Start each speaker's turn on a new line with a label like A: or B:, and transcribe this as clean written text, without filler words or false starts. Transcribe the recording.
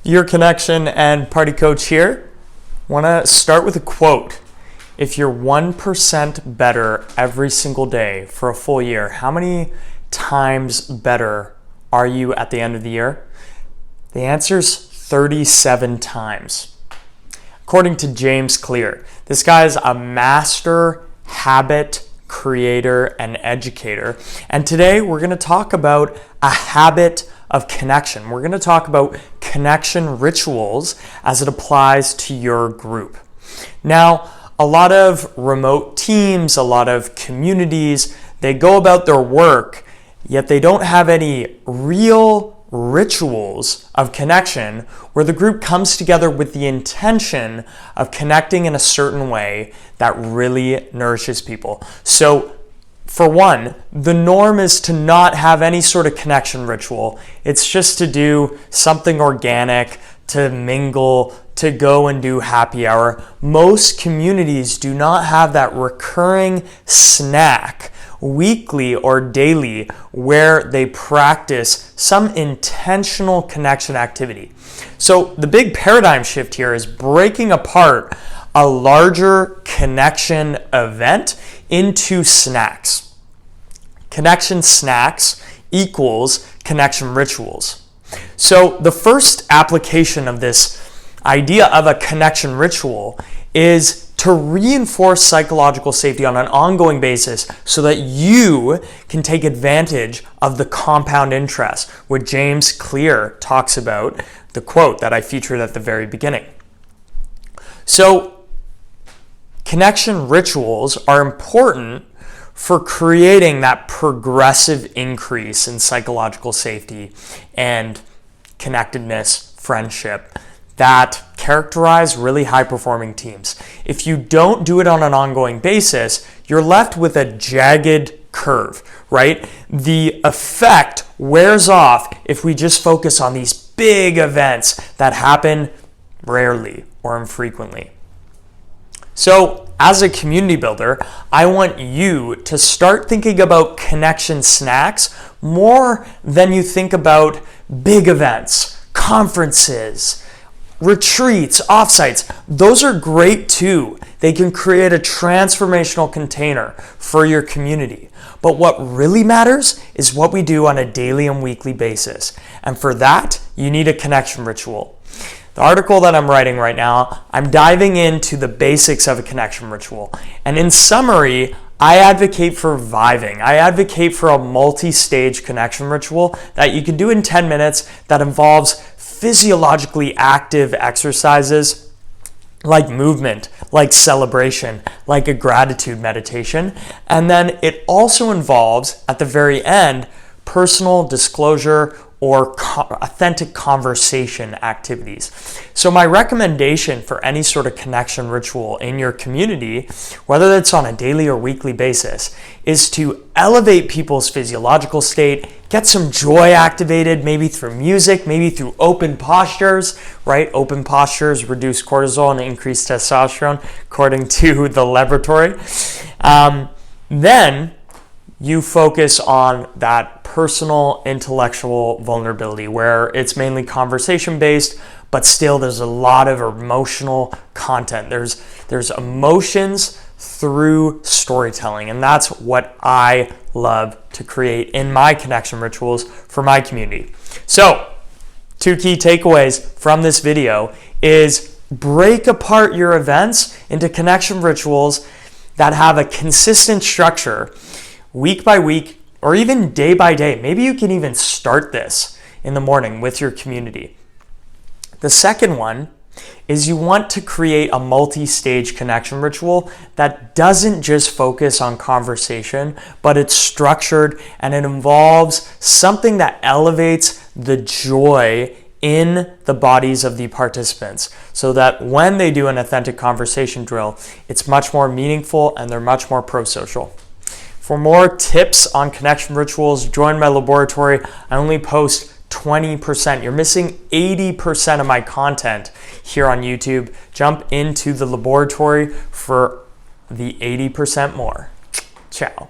A: Your connection and party coach here. Want to start with a quote. If you're 1% better every single day for a full year, how many times better are you at the end of the year? The answer is 37 times. According to James Clear, this guy is a master habit creator and educator. And today we're going to talk about a habit of connection. We're going to talk about connection rituals as it applies to your group. Now, a lot of remote teams, a lot of communities, they go about their work, yet they don't have any real rituals of connection where the group comes together with the intention of connecting in a certain way that really nourishes people. So, for one, the norm is to not have any sort of connection ritual. It's just to do something organic, to mingle, to go and do happy hour. Most communities do not have that recurring snack weekly or daily where they practice some intentional connection activity. So the big paradigm shift here is breaking apart a larger connection event into snacks. Connection snacks equals connection rituals. So the first application of this idea of a connection ritual is to reinforce psychological safety on an ongoing basis so that you can take advantage of the compound interest, what James Clear talks about, the quote that I featured at the very beginning. So, connection rituals are important for creating that progressive increase in psychological safety and connectedness, friendship, that characterize really high-performing teams. If you don't do it on an ongoing basis, you're left with a jagged curve, right? The effect wears off if we just focus on these big events that happen rarely or infrequently. So, as a community builder, I want you to start thinking about connection snacks more than you think about big events, conferences, retreats, offsites. Those are great too. They can create a transformational container for your community. But what really matters is what we do on a daily and weekly basis. And for that, you need a connection ritual. The article that I'm writing right now, I'm diving into the basics of a connection ritual. And in summary, I advocate for vibing. I advocate for a multi-stage connection ritual that you can do in 10 minutes that involves physiologically active exercises like movement, like celebration, like a gratitude meditation. And then it also involves, at the very end, personal disclosure or authentic conversation activities. So my recommendation for any sort of connection ritual in your community, whether it's on a daily or weekly basis, is to elevate people's physiological state, get some joy activated, maybe through music, maybe through open postures, right? Open postures reduce cortisol and increase testosterone, according to the laboratory. Then you focus on that personal intellectual vulnerability where it's mainly conversation based, but still there's a lot of emotional content. There's emotions through storytelling, and that's what I love to create in my connection rituals for my community. So, 2 key takeaways from this video is break apart your events into connection rituals that have a consistent structure week by week, or even day by day. Maybe you can even start this in the morning with your community. The second one is you want to create a multi-stage connection ritual that doesn't just focus on conversation, but it's structured and it involves something that elevates the joy in the bodies of the participants so that when they do an authentic conversation drill, it's much more meaningful and they're much more pro-social. For more tips on connection rituals, join my laboratory. I only post 20%. You're missing 80% of my content here on YouTube. Jump into the laboratory for the 80% more. Ciao.